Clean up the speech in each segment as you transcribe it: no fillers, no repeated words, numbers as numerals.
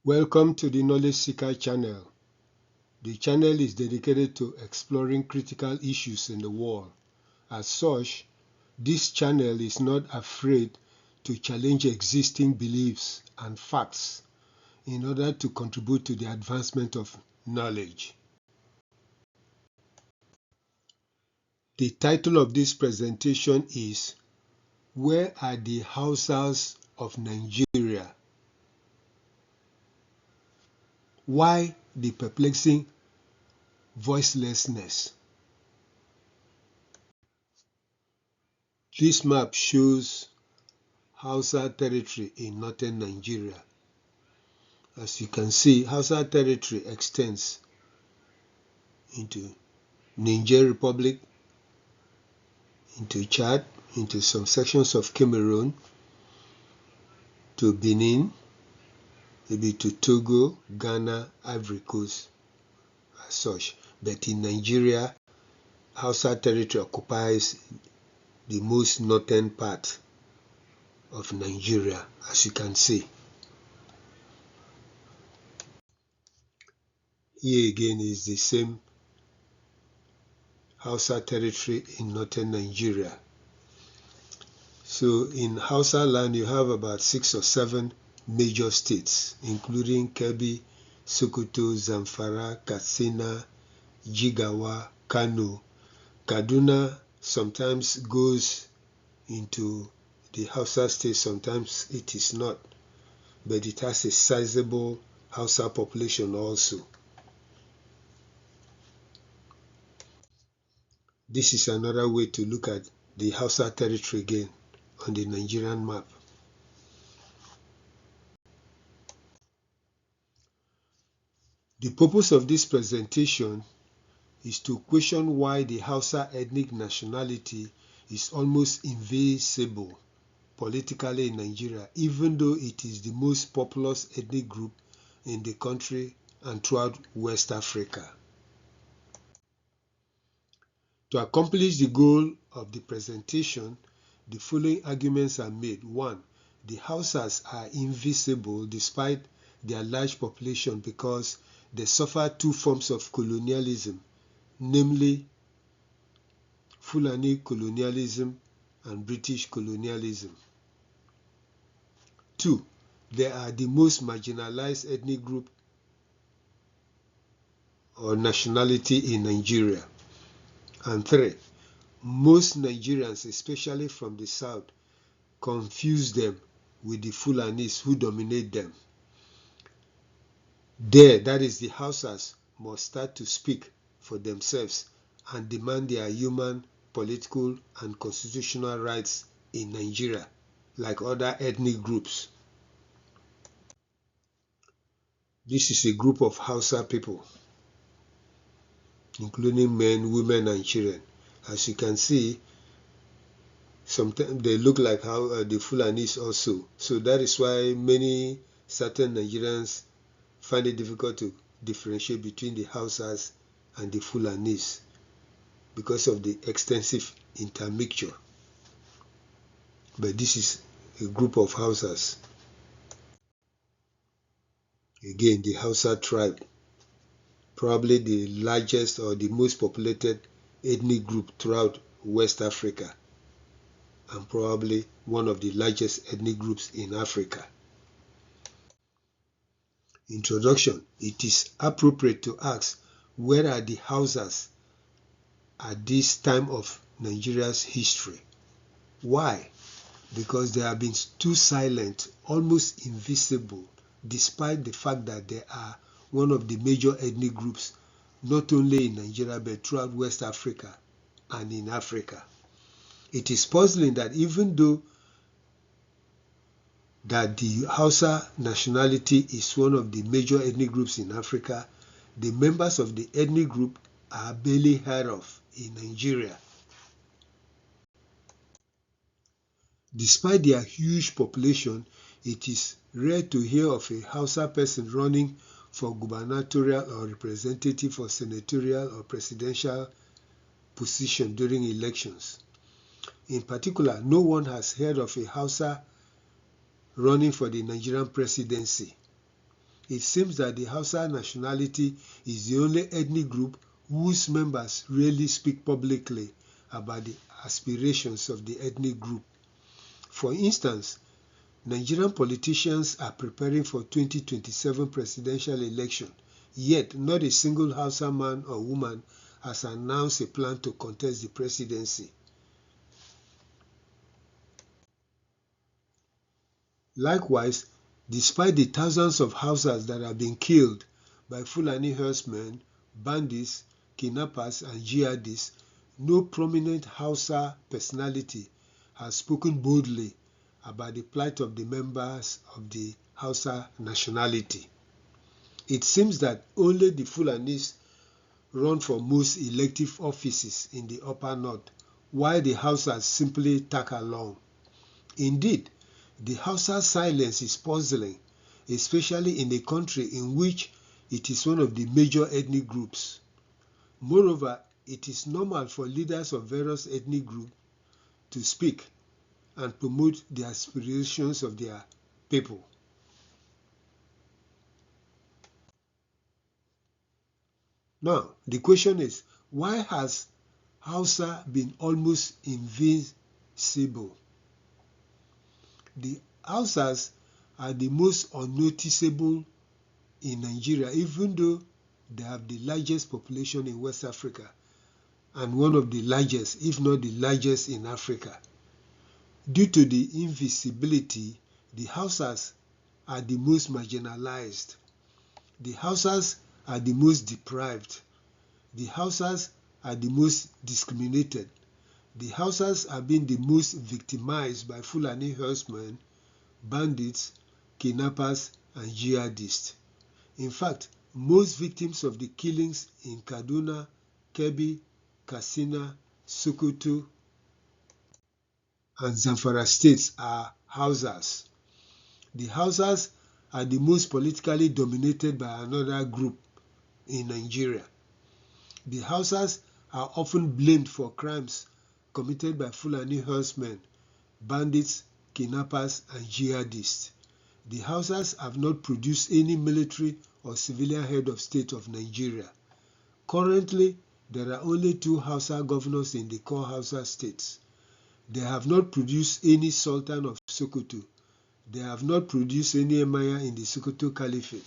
Welcome to the Knowledge Seeker channel. The channel is dedicated to exploring critical issues in the world. As such, this channel is not afraid to challenge existing beliefs and facts in order to contribute to the advancement of knowledge. The title of this presentation is Where are the Hausas of Nigeria? Why the perplexing voicelessness? This map shows Hausa territory in northern Nigeria. As you can see, Hausa territory extends into Niger Republic, into Chad, into some sections of Cameroon, to Benin, maybe to Togo, Ghana, Ivory Coast, as such. But in Nigeria, Hausa territory occupies the most northern part of Nigeria, as you can see. Here again is the same Hausa territory in northern Nigeria. So in Hausa land, you have about 6 or 7 major states, including Kebbi, Sokoto, Zamfara, Katsina, Jigawa, Kano. Kaduna sometimes goes into the Hausa state, sometimes it is not, but it has a sizable Hausa population also. This is another way to look at the Hausa territory again on the Nigerian map. The purpose of this presentation is to question why the Hausa ethnic nationality is almost invisible politically in Nigeria, even though it is the most populous ethnic group in the country and throughout West Africa. To accomplish the goal of the presentation, the following arguments are made. 1. The Hausas are invisible despite their large population because they suffer 2 forms of colonialism, namely Fulani colonialism and British colonialism. 2. They are the most marginalized ethnic group or nationality in Nigeria. And 3. Most Nigerians, especially from the south, confuse them with the Fulanis who dominate them. That is, the Hausas must start to speak for themselves and demand their human, political, and constitutional rights in Nigeria, like other ethnic groups. This is a group of Hausa people, including men, women, and children. As you can see, sometimes they look like the Fulanis also. So that is why many certain Nigerians find it difficult to differentiate between the Hausas and the Fulanis because of the extensive intermixture. But this is a group of Hausas. Again, the Hausa tribe, probably the largest or the most populated ethnic group throughout West Africa, and probably one of the largest ethnic groups in Africa. Introduction. It is appropriate to ask, where are the Hausas at this time of Nigeria's history? Why? Because they have been too silent, almost invisible, despite the fact that they are one of the major ethnic groups, not only in Nigeria but throughout West Africa and in Africa. It is puzzling that even though that the Hausa nationality is one of the major ethnic groups in Africa, the members of the ethnic group are barely heard of in Nigeria. Despite their huge population, it is rare to hear of a Hausa person running for gubernatorial or representative or senatorial or presidential position during elections. In particular, no one has heard of a Hausa running for the Nigerian presidency. It seems that the Hausa nationality is the only ethnic group whose members rarely speak publicly about the aspirations of the ethnic group. For instance, Nigerian politicians are preparing for 2027 presidential election, yet not a single Hausa man or woman has announced a plan to contest the presidency. Likewise, despite the thousands of Hausas that have been killed by Fulani herdsmen, bandits, kidnappers, and jihadists, no prominent Hausa personality has spoken boldly about the plight of the members of the Hausa nationality. It seems that only the Fulanis run for most elective offices in the upper north, while the Hausas simply tag along. Indeed, the Hausa silence is puzzling, especially in a country in which it is one of the major ethnic groups. Moreover, it is normal for leaders of various ethnic groups to speak and promote the aspirations of their people. Now, the question is, why has Hausa been almost invincible? The Hausas are the most unnoticeable in Nigeria, even though they have the largest population in West Africa and one of the largest, if not the largest, in Africa. Due to the invisibility, the Hausas are the most marginalized. The Hausas are the most deprived. The Hausas are the most discriminated. The Hausas have been the most victimized by Fulani herdsmen, bandits, kidnappers, and jihadists. In fact, most victims of the killings in Kaduna, Kebbi, Katsina, Sokoto, and Zamfara states are Hausas. The Hausas are the most politically dominated by another group in Nigeria. The Hausas are often blamed for crimes committed by Fulani herdsmen, bandits, kidnappers, and jihadists. The Hausas have not produced any military or civilian head of state of Nigeria. Currently, there are only 2 Hausa governors in the core Hausa states. They have not produced any sultan of Sokoto. They have not produced any emir in the Sokoto Caliphate.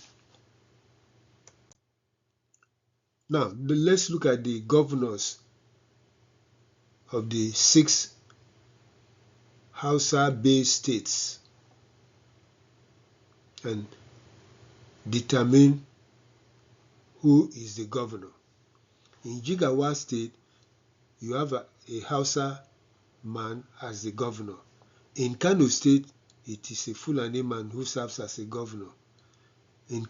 Now, let's look at the governors of the 6 Hausa-based states and determine who is the governor. In Jigawa state, you have a Hausa man as the governor. In Kano state, it is a Fulani man who serves as a governor. In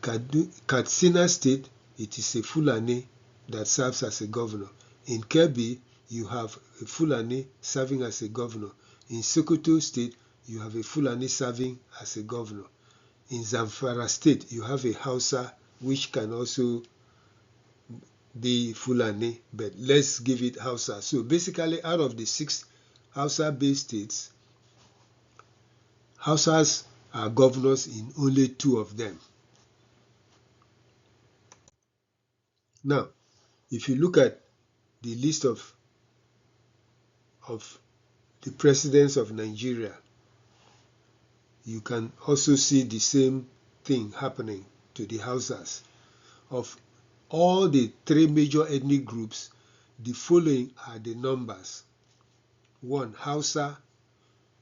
Katsina state, it is a Fulani that serves as a governor. In Kebbi, you have a Fulani serving as a governor. In Sokoto state, you have a Fulani serving as a governor. In Zamfara state, you have a Hausa which can also be Fulani, but let's give it Hausa. So basically, out of the 6 Hausa-based states, Hausas are governors in only 2 of them. Now, if you look at the list of the presidents of Nigeria, you can also see the same thing happening to the Hausas. Of all the 3 major ethnic groups, the following are the numbers. 1. Hausa,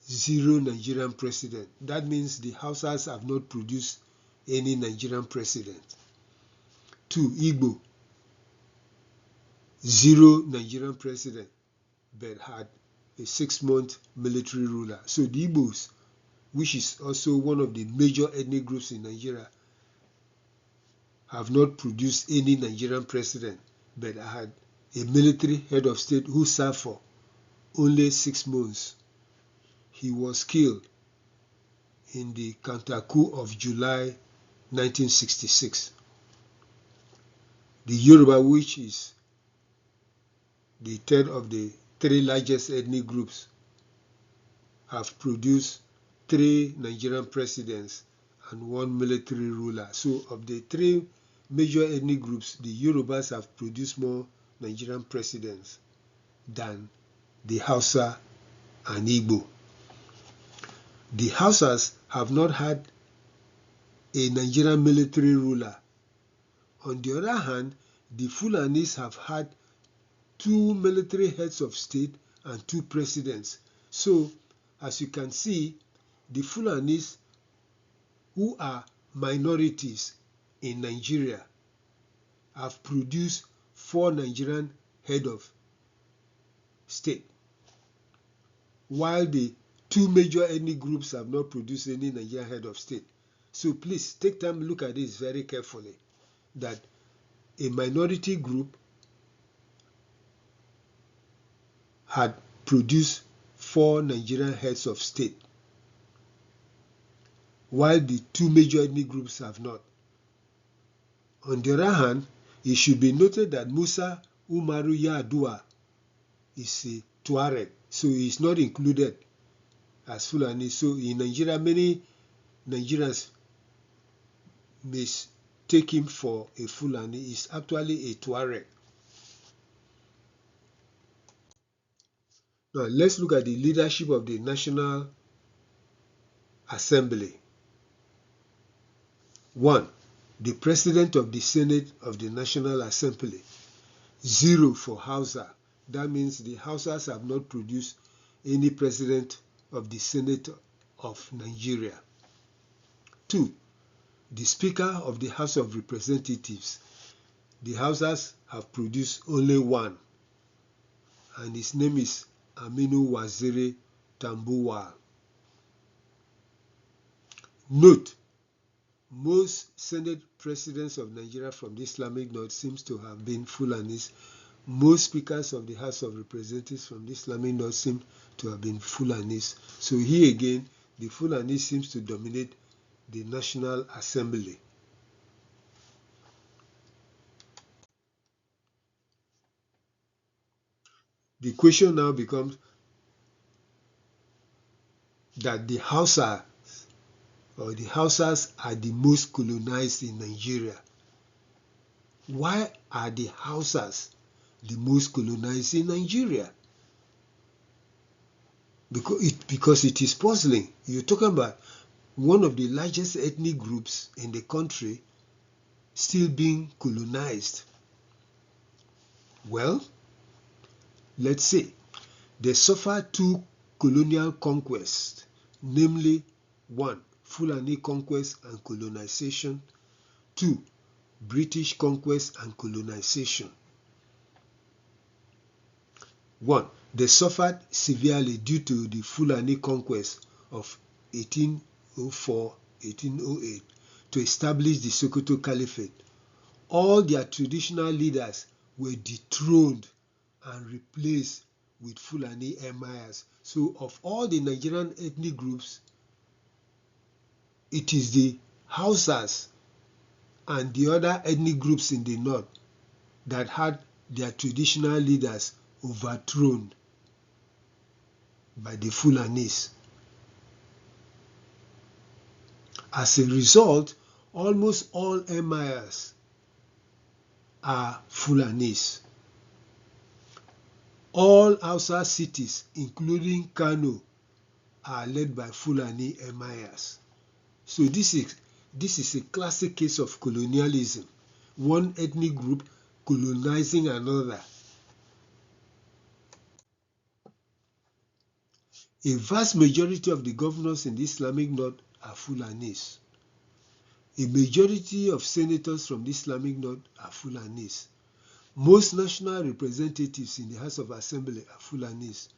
0 Nigerian president. That means the Hausas have not produced any Nigerian president. 2. Igbo, 0 Nigerian president, but had a 6-month military ruler. So the Igbos, which is also one of the major ethnic groups in Nigeria, have not produced any Nigerian president, but had a military head of state who served for only 6 months. He was killed in the counter-coup of July 1966. The Yoruba, which is the third of the 3 largest ethnic groups, have produced 3 Nigerian presidents and one military ruler. So of the three major ethnic groups, the Yorubas have produced more Nigerian presidents than the Hausa and Igbo. The Hausas have not had a Nigerian military ruler. On the other hand, the Fulanis have had two military heads of state and two presidents. So, as you can see, the Fulanis, who are minorities in Nigeria, have produced 4 Nigerian head of state, while the two major ethnic groups have not produced any Nigerian head of state. So please take time to look at this very carefully, that a minority group had produced 4 Nigerian heads of state, while the two major ethnic groups have not. On the other hand, it should be noted that Musa Umaru Yar'Adua is a Tuareg, so he is not included as Fulani. So in Nigeria, many Nigerians mistake him for a Fulani. He is actually a Tuareg. Now let's look at the leadership of the National Assembly. 1. The President of the Senate of the National Assembly. 0 for Hausa. That means the Hausas have not produced any President of the Senate of Nigeria. 2. The Speaker of the House of Representatives. The Hausas have produced only 1, and his name is Aminu Waziri Tambuwal. Note, most Senate presidents of Nigeria from the Islamic North seems to have been Fulanis. Most speakers of the House of Representatives from the Islamic North seem to have been Fulanis. So here again, the Fulani seems to dominate the National Assembly. The question now becomes that the Hausas are the most colonized in Nigeria. Why are the Hausas the most colonized in Nigeria? Because it is puzzling. You're talking about one of the largest ethnic groups in the country still being colonized. Well, let's see. They suffered 2 colonial conquests, namely 1. Fulani conquest and colonization, 2. British conquest and colonization. 1. They suffered severely due to the Fulani conquest of 1804-1808 to establish the Sokoto Caliphate. All their traditional leaders were dethroned and replaced with Fulani emirs. So of all the Nigerian ethnic groups, it is the Hausas and the other ethnic groups in the north that had their traditional leaders overthrown by the Fulanis. As a result, almost all emirs are Fulanis. All Hausa cities, including Kano, are led by Fulani emirs. So this is a classic case of colonialism. One ethnic group colonizing another. A vast majority of the governors in the Islamic North are Fulanis. A majority of senators from the Islamic North are Fulanis. Most national representatives in the House of Assembly are Fulanis.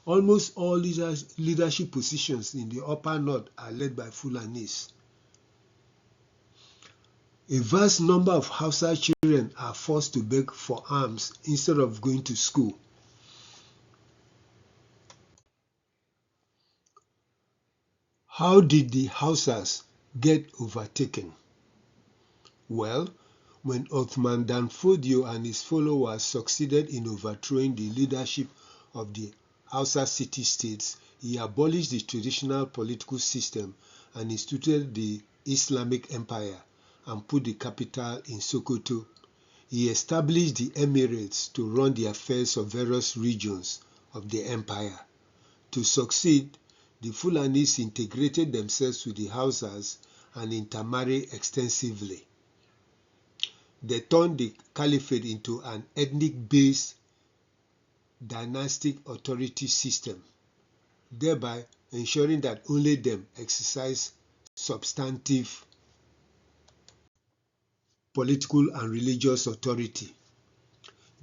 Almost all leadership positions in the upper north are led by Fulanis. A vast number of Hausa children are forced to beg for alms instead of going to school. How did the Hausas get overtaken? Well, when Othman Dan Fodio and his followers succeeded in overthrowing the leadership of the Hausa city-states, he abolished the traditional political system and instituted the Islamic Empire and put the capital in Sokoto. He established the Emirates to run the affairs of various regions of the empire. To succeed, the Fulanis integrated themselves with the Hausas and intermarried extensively. They turned the Caliphate into an ethnic-based dynastic authority system, thereby ensuring that only them exercise substantive political and religious authority.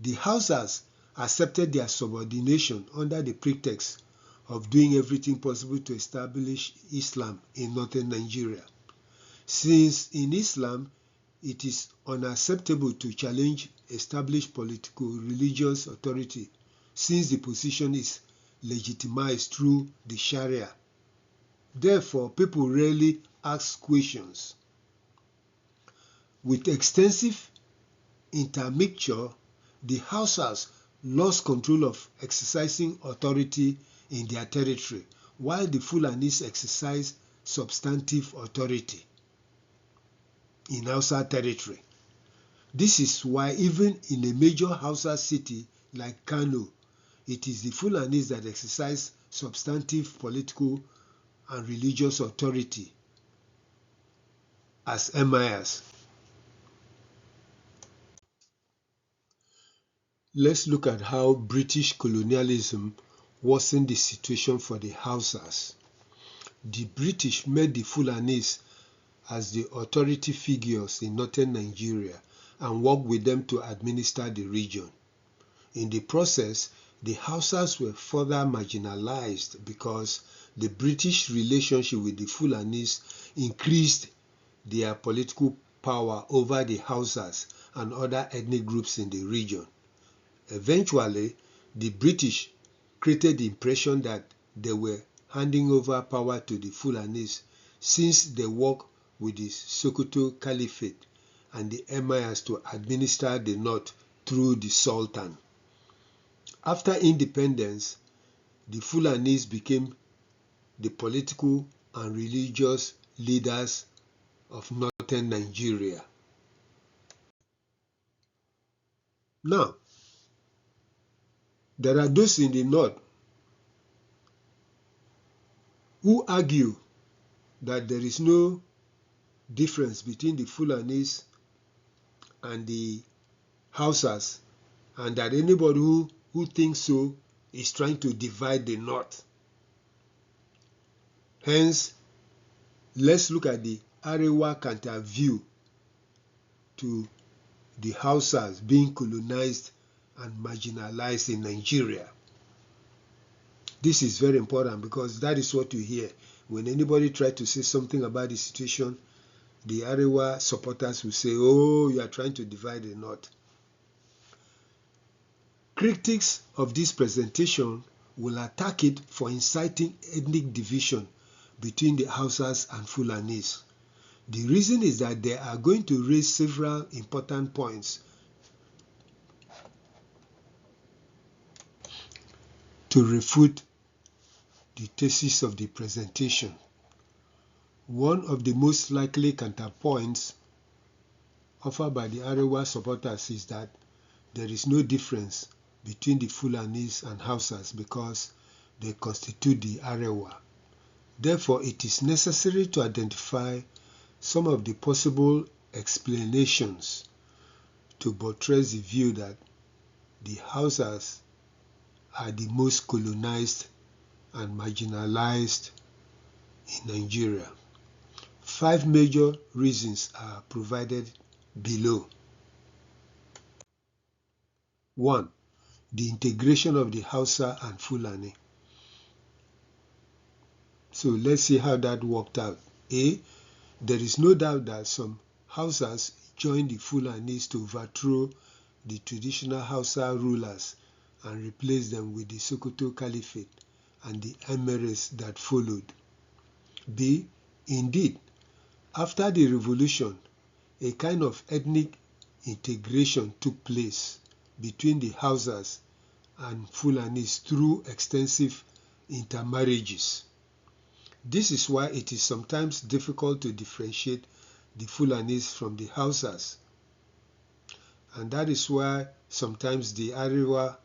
The Hausas accepted their subordination under the pretext of doing everything possible to establish Islam in northern Nigeria. Since in Islam, it is unacceptable to challenge established political religious authority, since the position is legitimized through the Sharia. Therefore, people rarely ask questions. With extensive intermixture, the Hausas lost control of exercising authority in their territory, while the Fulanis exercised substantive authority in Hausa territory. This is why even in a major Hausa city like Kano, it is the Fulanis that exercise substantive political and religious authority as emirs. Let's look at how British colonialism worsened the situation for the Hausas. The British made the Fulanis as the authority figures in northern Nigeria and worked with them to administer the region. In the process, the Hausas were further marginalized because the British relationship with the Fulanis increased their political power over the Hausas and other ethnic groups in the region. Eventually, the British created the impression that they were handing over power to the Fulanis since they worked with the Sokoto Caliphate and the emirs to administer the north through the sultan. After independence, the Fulanis became the political and religious leaders of northern Nigeria. Now, there are those in the north who argue that there is no difference between the Fulanis and the Hausas, and that anybody who thinks so is trying to divide the north. Hence, let's look at the Arewa counter view to the Hausas being colonized and marginalized in Nigeria. This is very important because that is what you hear. When anybody tries to say something about the situation, the Arewa supporters will say, oh, you are trying to divide the north. Critics of this presentation will attack it for inciting ethnic division between the Hausas and Fulanis. The reason is that they are going to raise several important points to refute the thesis of the presentation. One of the most likely counterpoints offered by the Arewa supporters is that there is no difference between the Fulanis and Hausas because they constitute the Arewa. Therefore, it is necessary to identify some of the possible explanations to buttress the view that the Hausas are the most colonized and marginalized in Nigeria. 5 major reasons are provided below. 1. The integration of the Hausa and Fulani. So let's see how that worked out. A. There is no doubt that some Hausas joined the Fulanis to overthrow the traditional Hausa rulers and replace them with the Sokoto Caliphate and the emirs that followed. B. Indeed, after the revolution, a kind of ethnic integration took place between the Hausas and Fulanis through extensive intermarriages. This is why it is sometimes difficult to differentiate the Fulanis from the Hausas. And that is why sometimes the Arewa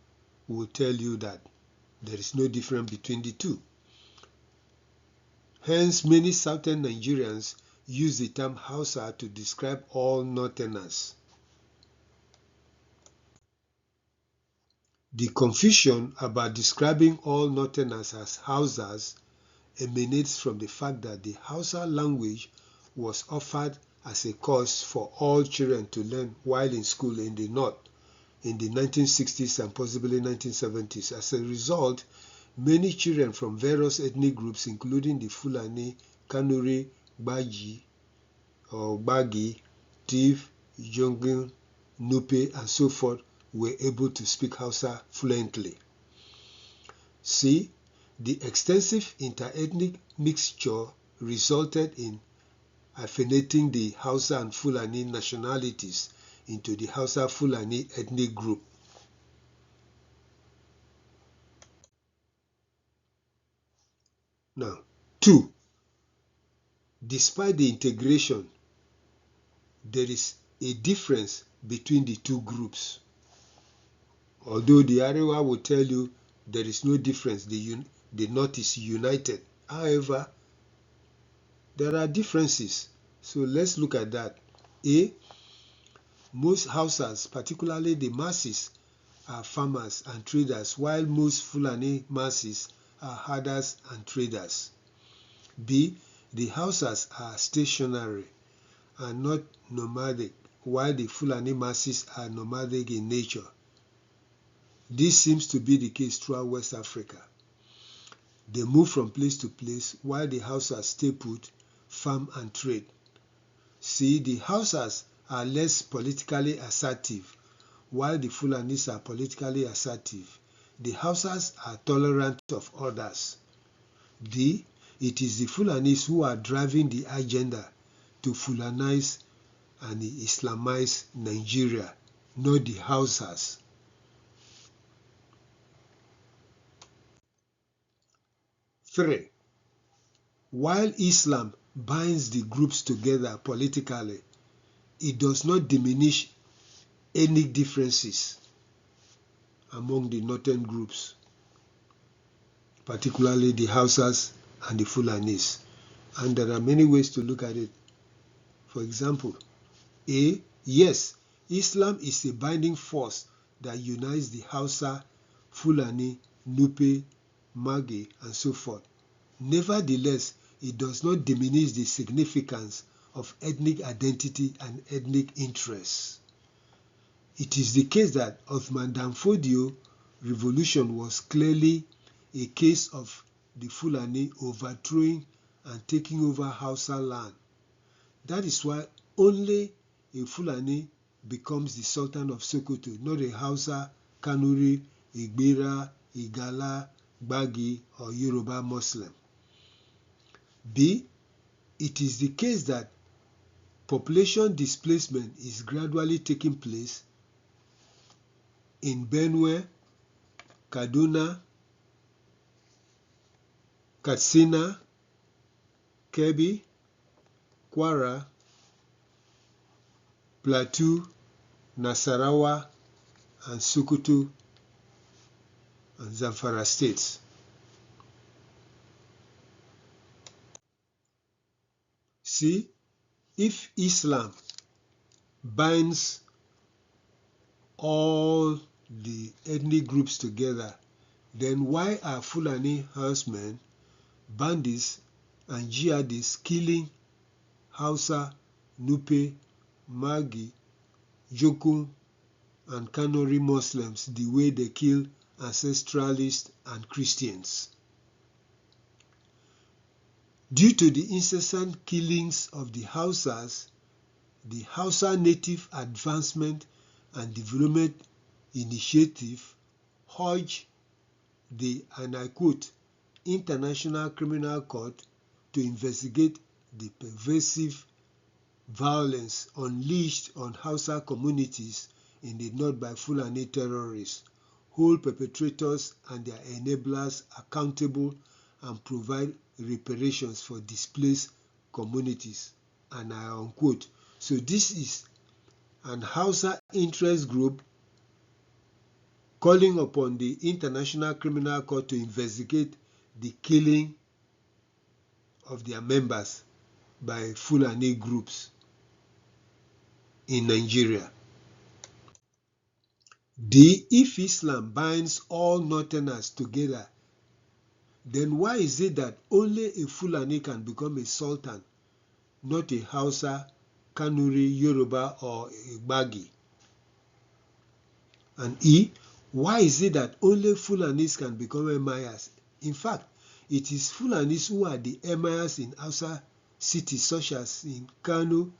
will tell you that there is no difference between the two. Hence, many southern Nigerians use the term Hausa to describe all northerners. The confusion about describing all northerners as Hausas emanates from the fact that the Hausa language was offered as a course for all children to learn while in school in the north in the 1960s and possibly 1970s. As a result, many children from various ethnic groups, including the Fulani, Kanuri, Gbagi, Tiv, Jongun, Nupe, and so forth, were able to speak Hausa fluently. C. The extensive interethnic mixture resulted in affinating the Hausa and Fulani nationalities into the Hausa Fulani ethnic group. Now, 2. Despite the integration, there is a difference between the two groups. Although the Arewa will tell you there is no difference, the North is united. However, there are differences. So let's look at that. A. Most Hausas, particularly the masses, are farmers and traders, while most Fulani masses are herders and traders. B. The Hausas are stationary and not nomadic, while the Fulani masses are nomadic in nature. This seems to be the case throughout West Africa. They move from place to place, while the Hausas stay put, farm and trade. C. The Hausas are less politically assertive, while the Fulanis are politically assertive. The Hausas are tolerant of others. D. It is the Fulanis who are driving the agenda to Fulanize and Islamize Nigeria, not the Hausas. 3. While Islam binds the groups together politically, it does not diminish any differences among the northern groups, particularly the Hausas and the Fulanis. And there are many ways to look at it. For example, A. Yes, Islam is a binding force that unites the Hausa, Fulani, Nupe, Magi, and so forth. Nevertheless, it does not diminish the significance of ethnic identity and ethnic interests. It is the case that Othman Danfodio revolution was clearly a case of the Fulani overthrowing and taking over Hausa land. That is why only a Fulani becomes the Sultan of Sokoto, not a Hausa, Kanuri, Igbira, Igala, Gbagi, or Yoruba Muslim. B. It is the case that population displacement is gradually taking place in Benue, Kaduna, Katsina, Kebbi, Kwara, Plateau, Nasarawa, and Sokoto and Zamfara states. See, if Islam binds all the ethnic groups together, then why are Fulani herdsmen, bandits, and jihadists killing Hausa, Nupe, Magi, Jokun, and Kanuri Muslims the way they kill ancestralists and Christians? Due to the incessant killings of the Hausas, the Hausa Native Advancement and Development Initiative urged the, and I quote, International Criminal Court to investigate the pervasive violence unleashed on Hausa communities in the north by Fulani terrorists, hold perpetrators and their enablers accountable, and provide reparations for displaced communities. And I unquote. So this is an Hausa interest group calling upon the International Criminal Court to investigate the killing of their members by Fulani groups in Nigeria. If Islam binds all Northerners together, then why is it that only a Fulani can become a sultan, not a Hausa, Kanuri, Yoruba, or Igbagi? And why is it that only Fulanis can become emirs? In fact, it is Fulanis who are the emirs in Hausa cities such as in Kano,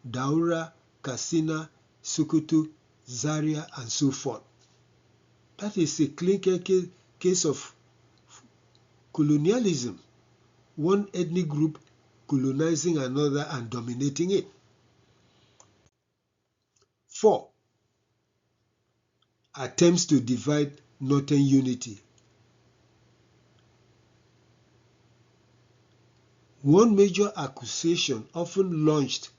Daura, Katsina, Sokoto, Zaria, and so forth. That is a clear case of colonialism. One ethnic group colonizing another and dominating it. 4. Attempts to divide Northern unity. One major accusation often launched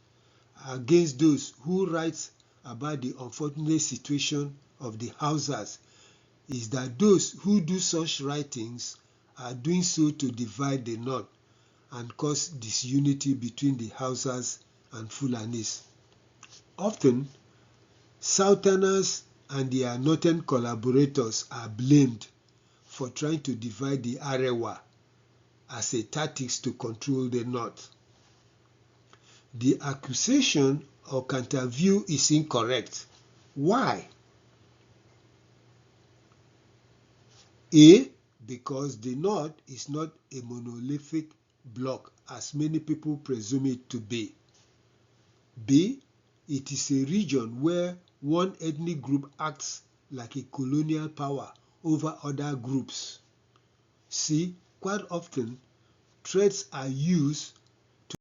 against those who write about the unfortunate situation of the Hausas is that those who do such writings are doing so to divide the North and cause disunity between the Hausas and Fulanis. Often, Southerners and their Northern collaborators are blamed for trying to divide the Arewa as a tactics to control the North. The accusation or counterview is incorrect. Why? Because the North is not a monolithic block as many people presume it to be. B, it is a region where one ethnic group acts like a colonial power over other groups. C, quite often, threats are used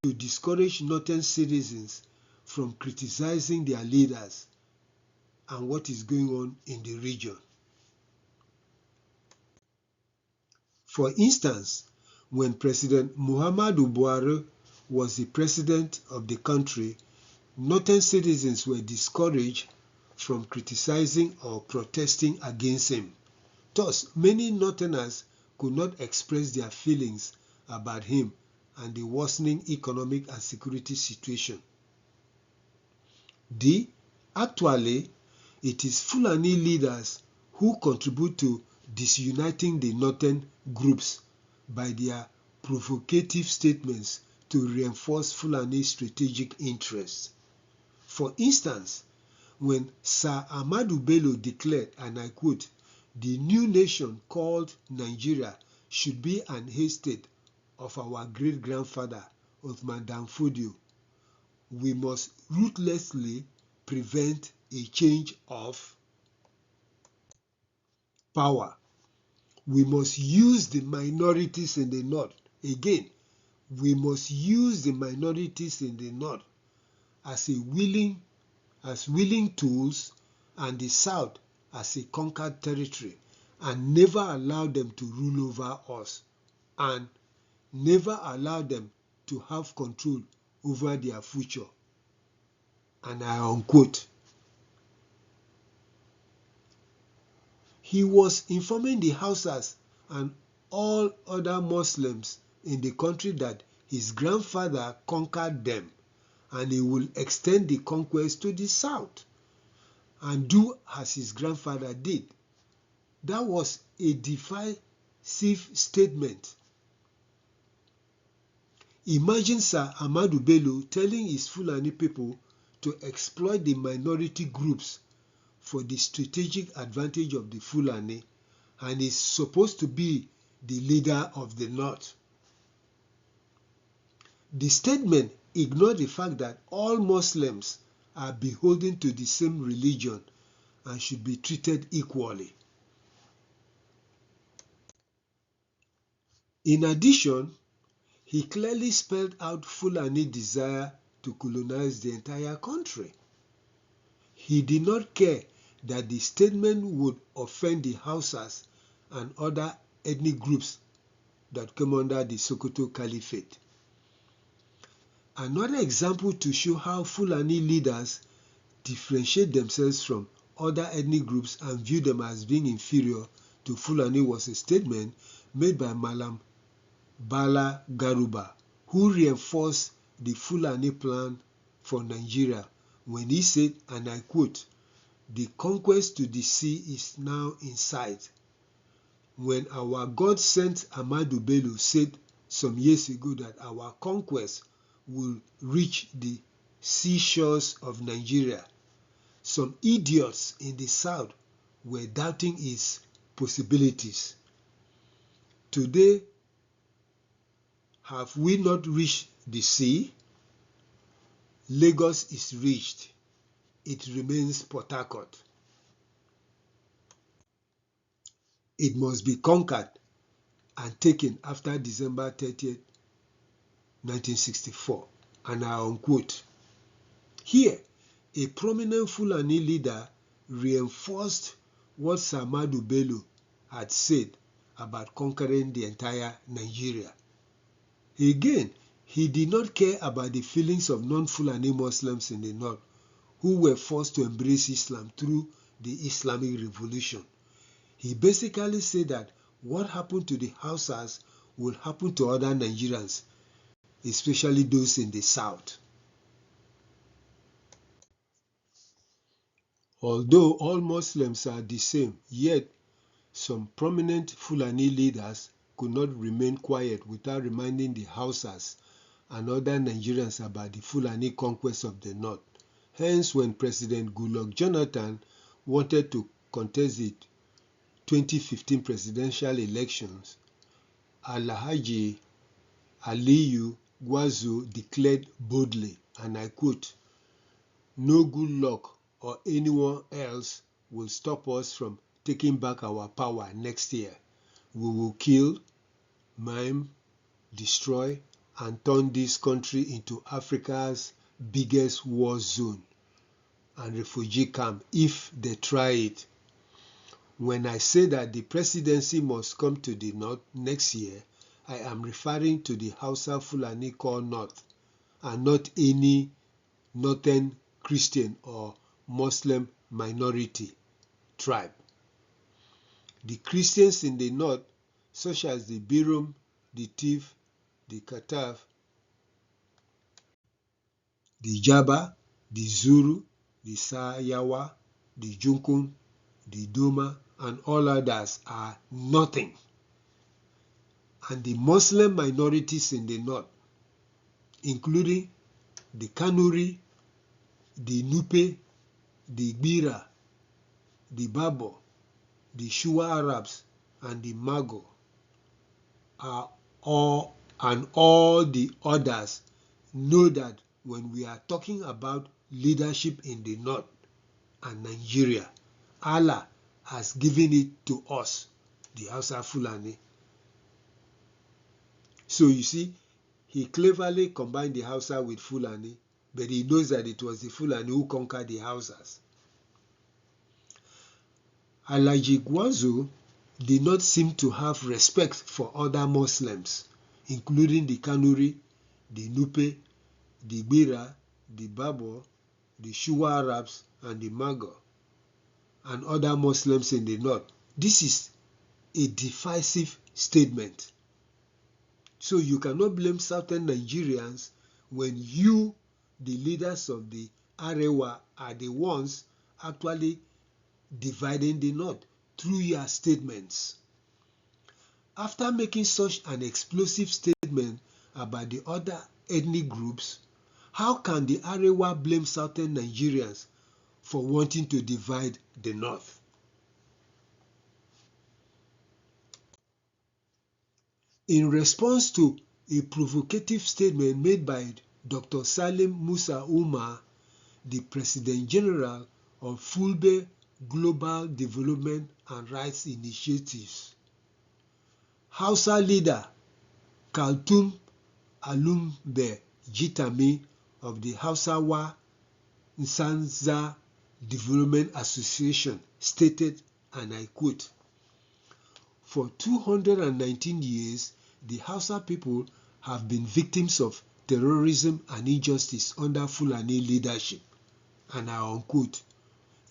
to discourage Northern citizens from criticizing their leaders and what is going on in the region. For instance, when President Muhammadu Buhari was the president of the country, Northern citizens were discouraged from criticizing or protesting against him. Thus, many Northerners could not express their feelings about him and the worsening economic and security situation. D, actually, it is Fulani leaders who contribute to disuniting the Northern groups by their provocative statements to reinforce Fulani's strategic interests. For instance, when Sir Ahmadu Bello declared, and I quote, "The new nation called Nigeria should be an estate of our great-grandfather, Uthman Dan Fodio. We must ruthlessly prevent a change of power. We must use the minorities in the North." Again, we must use the minorities in the North as willing tools and the South as a conquered territory, and never allow them to rule over us, and never allow them to have control over their future. And I unquote. He was informing the Hausas and all other Muslims in the country that his grandfather conquered them, and he will extend the conquest to the south and do as his grandfather did. That was a divisive statement. Imagine Sir Ahmadu Bello telling his Fulani people to exploit the minority groups for the strategic advantage of the Fulani, and is supposed to be the leader of the North. The statement ignored the fact that all Muslims are beholden to the same religion and should be treated equally. In addition, he clearly spelled out Fulani desire to colonize the entire country. He did not care that the statement would offend the Hausas and other ethnic groups that came under the Sokoto Caliphate. Another example to show how Fulani leaders differentiate themselves from other ethnic groups and view them as being inferior to Fulani was a statement made by Malam Bala Garuba, who reinforced the Fulani plan for Nigeria when he said, and I quote, "The conquest to the sea is now in sight. When our God sent Ahmadu Bello said some years ago that our conquest will reach the seashores of Nigeria, some idiots in the south were doubting its possibilities. Today, have we not reached the sea? Lagos is reached. It remains Port Harcourt. It must be conquered and taken after December 30th, 1964." And I unquote. Here, a prominent Fulani leader reinforced what Ahmadu Bello had said about conquering the entire Nigeria. Again, he did not care about the feelings of non-Fulani Muslims in the north who were forced to embrace Islam through the Islamic Revolution. He basically said that what happened to the Hausas will happen to other Nigerians, especially those in the south. Although all Muslims are the same, yet some prominent Fulani leaders could not remain quiet without reminding the Hausas and other Nigerians about the Fulani conquest of the north. Hence, when President Goodluck Jonathan wanted to contest the 2015 presidential elections, Alhaji Aliyu Gwazo declared boldly, and I quote, "No good luck or anyone else will stop us from taking back our power next year. We will kill, maim, destroy, and turn this country into Africa's biggest war zone and refugee camp if they try it. When I say that the presidency must come to the north next year, I am referring to the Hausa Fulani core north and not any northern Christian or Muslim minority tribe. The Christians in the north, such as the Birom, the Tiv, the Kataf, the Jaba, the Zuru, the Sayawa, the Junkun, the Doma, and all others are nothing. And the Muslim minorities in the north, including the Kanuri, the Nupe, the Gbira, the Babo, the Shua Arabs, and the Mago, are all the others know that when we are talking about leadership in the north and Nigeria, Allah has given it to us, the Hausa Fulani. So you see, he cleverly combined the Hausa with Fulani, but he knows that it was the Fulani who conquered the Hausas. Alhaji Gwazo did not seem to have respect for other Muslims, including the Kanuri, the Nupe, the Gbira, the Babo, the Shua Arabs, and the Mago, and other Muslims in the north. This is a divisive statement. So you cannot blame southern Nigerians when you, the leaders of the Arewa, are the ones actually dividing the north through your statements. After making such an explosive statement about the other ethnic groups, how can the Arewa blame southern Nigerians for wanting to divide the north? In response to a provocative statement made by Dr. Salim Musa Umar, the President General of Fulbe Global Development and Rights Initiatives, Hausa leader Kaltum Alumbe Jitami of the Hausawa Nsanza Development Association stated, and I quote, "For 219 years, the Hausa people have been victims of terrorism and injustice under Fulani leadership, and I unquote.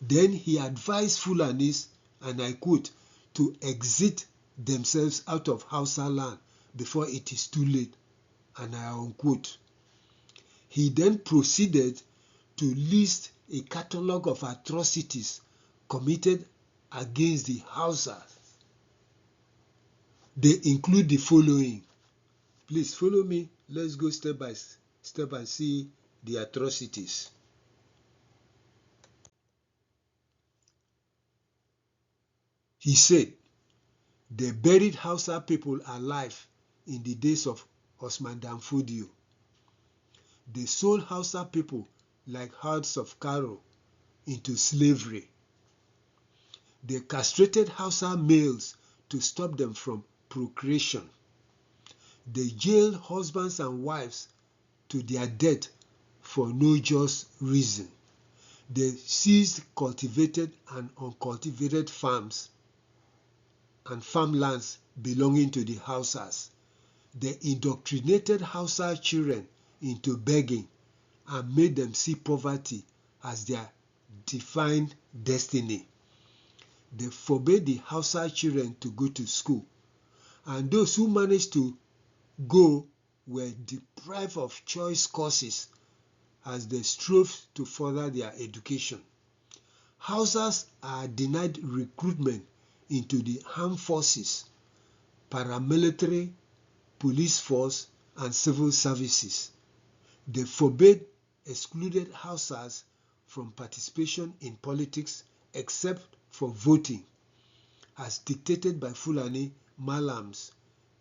Then he advised Fulanis, and I quote, to exit themselves out of Hausa land before it is too late, and I unquote. He then proceeded to list a catalogue of atrocities committed against the Hausas. They include the following. Please follow me. Let's go step by step and see the atrocities. He said, they buried Hausa people alive in the days of Osman Dan Fodio. They sold Hausa people like herds of cattle into slavery. They castrated Hausa males to stop them from procreation. They jailed husbands and wives to their death for no just reason. They seized cultivated and uncultivated farms and farmlands belonging to the Hausas. They indoctrinated Hausa children into begging and made them see poverty as their defined destiny. They forbade the Hausa children to go to school, and those who managed to go were deprived of choice courses as they strove to further their education. Hausas are denied recruitment into the armed forces, paramilitary, police force, and civil services. They forbade excluded Hausas from participation in politics except for voting, as dictated by Fulani malams,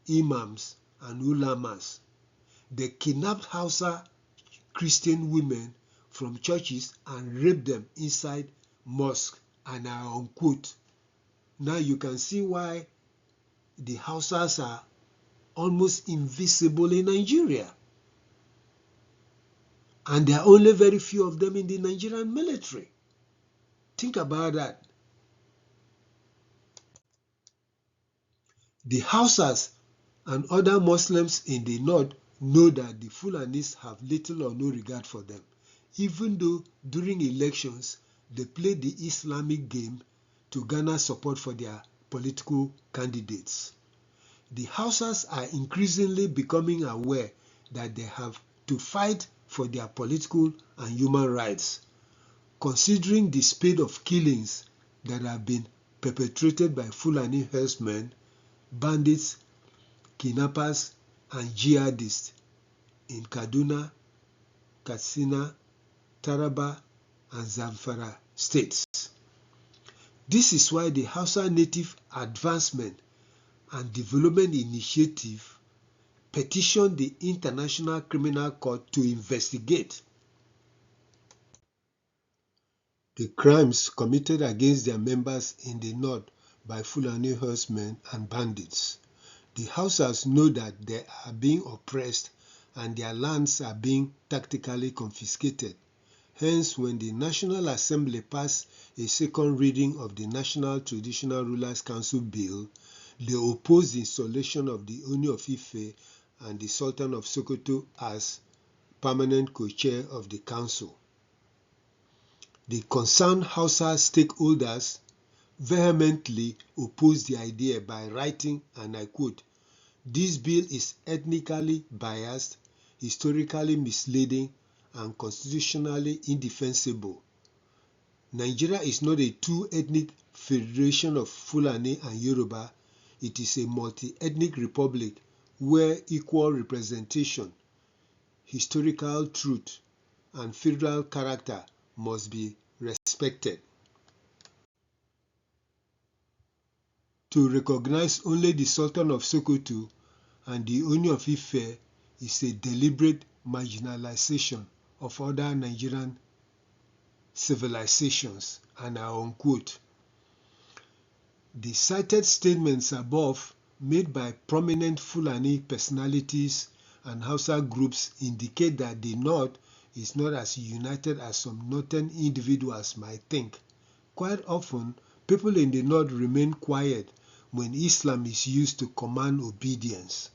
imams, and ulamas. They kidnapped Hausa Christian women from churches and raped them inside mosques, and I unquote. Now you can see why the Hausas are almost invisible in Nigeria. And there are only very few of them in the Nigerian military. Think about that. The Hausas and other Muslims in the north know that the Fulanis have little or no regard for them, even though during elections they play the Islamic game to garner support for their political candidates. The Hausas are increasingly becoming aware that they have to fight for their political and human rights, considering the spate of killings that have been perpetrated by Fulani herdsmen, bandits, kidnappers, and jihadists in Kaduna, Katsina, Taraba, and Zamfara states. This is why the Hausa Native Advancement and Development Initiative petitioned the International Criminal Court to investigate the crimes committed against their members in the north by Fulani herdsmen and bandits. The Hausas know that they are being oppressed and their lands are being tactically confiscated. Hence, when the National Assembly passed a second reading of the National Traditional Rulers Council Bill, they opposed the installation of the Oni of Ife and the Sultan of Sokoto as permanent co-chair of the council. The concerned Hausa stakeholders vehemently opposed the idea by writing, and I quote, "This bill is ethnically biased, historically misleading, and constitutionally indefensible. Nigeria is not a two-ethnic federation of Fulani and Yoruba. It is a multi-ethnic republic where equal representation, historical truth, and federal character must be respected. To recognize only the Sultan of Sokoto and the Oni of Ife is a deliberate marginalization of other Nigerian civilizations," and I unquote. The cited statements above, made by prominent Fulani personalities and Hausa groups, indicate that the North is not as united as some northern individuals might think. Quite often, people in the North remain quiet when Islam is used to command obedience.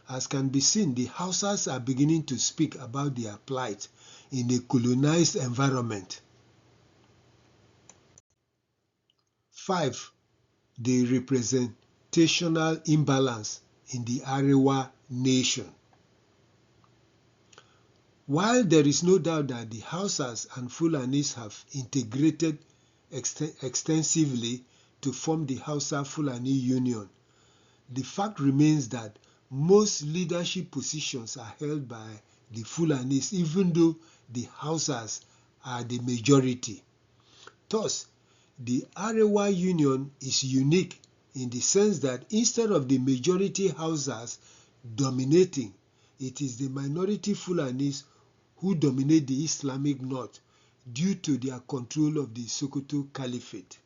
As can be seen, the Hausas are beginning to speak about their plight in a colonized environment. 5. The representational imbalance in the Arewa nation. While there is no doubt that the Hausas and Fulanis have integrated extensively to form the Hausa-Fulani Union, the fact remains that most leadership positions are held by the Fulanis, even though the Hausas are the majority. Thus, the Arewa Union is unique in the sense that instead of the majority Hausas dominating, it is the minority Fulanis who dominate the Islamic North due to their control of the Sokoto Caliphate.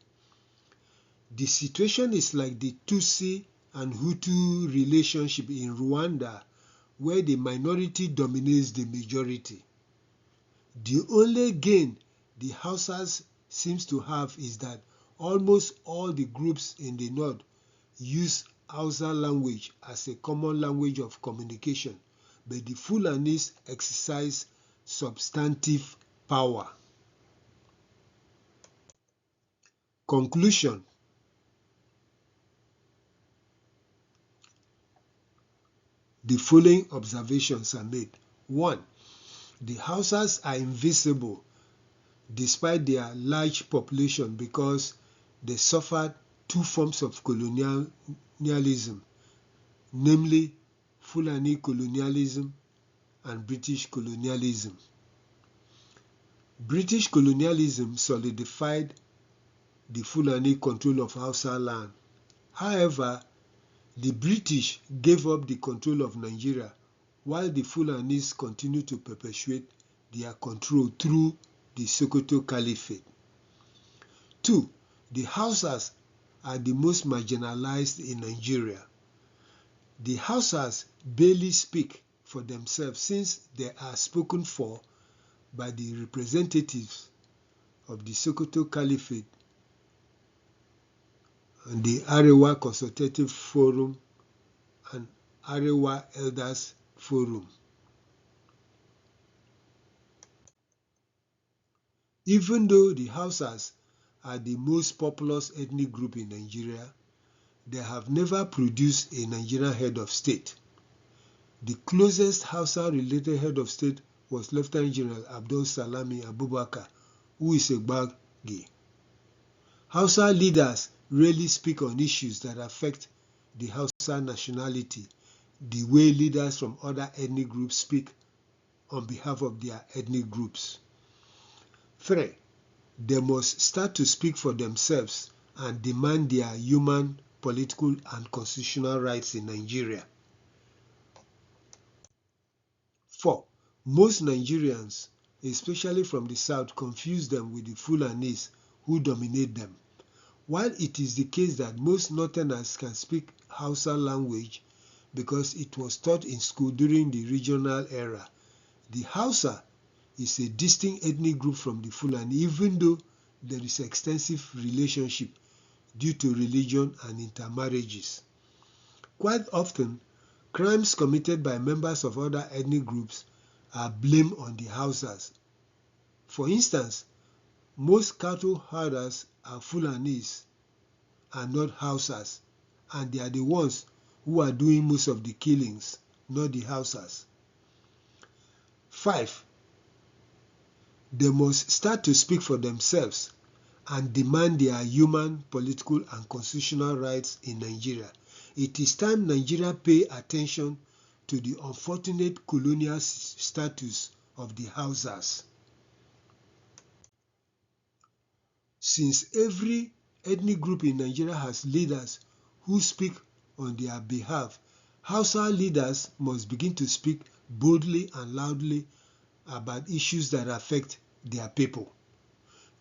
The situation is like the Tutsi and Hutu relationship in Rwanda, where the minority dominates the majority. The only gain the Hausas seems to have is that almost all the groups in the north use Hausa language as a common language of communication, but the Fulanis exercise substantive power. Conclusion. The following observations are made. 1. The Hausas are invisible despite their large population because they suffered two forms of colonialism, namely Fulani colonialism and British colonialism. British colonialism solidified the Fulani control of Hausa land. However, the British gave up the control of Nigeria while the Fulanis continued to perpetuate their control through the Sokoto Caliphate. 2. The Hausas are the most marginalized in Nigeria. The Hausas barely speak for themselves since they are spoken for by the representatives of the Sokoto Caliphate and the Arewa Consultative Forum and Arewa Elders Forum. Even though the Hausas are the most populous ethnic group in Nigeria, they have never produced a Nigerian head of state. The closest Hausa-related head of state was Lieutenant General Abdul Salami Abubakar, who is a Gbagi. Hausa leaders rarely speak on issues that affect the Hausa nationality the way leaders from other ethnic groups speak on behalf of their ethnic groups. 3. They must start to speak for themselves and demand their human, political, and constitutional rights in Nigeria. 4. Most Nigerians, especially from the south, confuse them with the Fulanis who dominate them. While it is the case that most northerners can speak Hausa language because it was taught in school during the regional era, the Hausa is a distinct ethnic group from the Fulani, even though there is extensive relationship due to religion and intermarriages. Quite often, crimes committed by members of other ethnic groups are blamed on the Hausas. For instance, most cattle herders are Fulanis and not Hausas, and they are the ones who are doing most of the killings, not the Hausas. 5. They must start to speak for themselves and demand their human, political, and constitutional rights in Nigeria. It is time Nigeria pay attention to the unfortunate colonial status of the Hausas. Since every ethnic group in Nigeria has leaders who speak on their behalf, Hausa leaders must begin to speak boldly and loudly about issues that affect their people.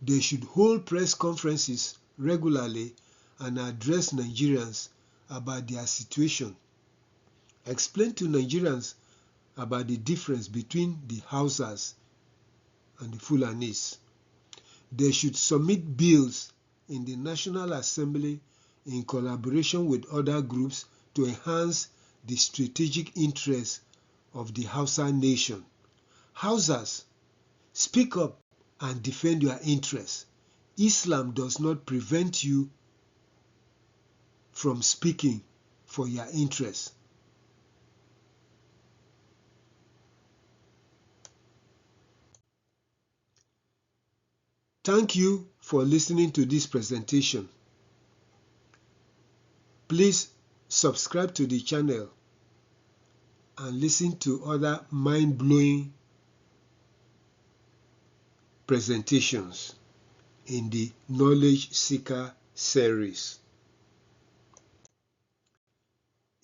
They should hold press conferences regularly and address Nigerians about their situation. Explain to Nigerians about the difference between the Hausas and the Fulanis. They should submit bills in the National Assembly in collaboration with other groups to enhance the strategic interests of the Hausa nation. Hausas, speak up and defend your interests. Islam does not prevent you from speaking for your interests. Thank you for listening to this presentation. Please subscribe to the channel and listen to other mind-blowing presentations in the Knowledge Seeker series.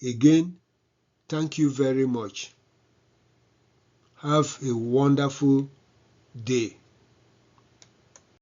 Again, thank you very much. Have a wonderful day.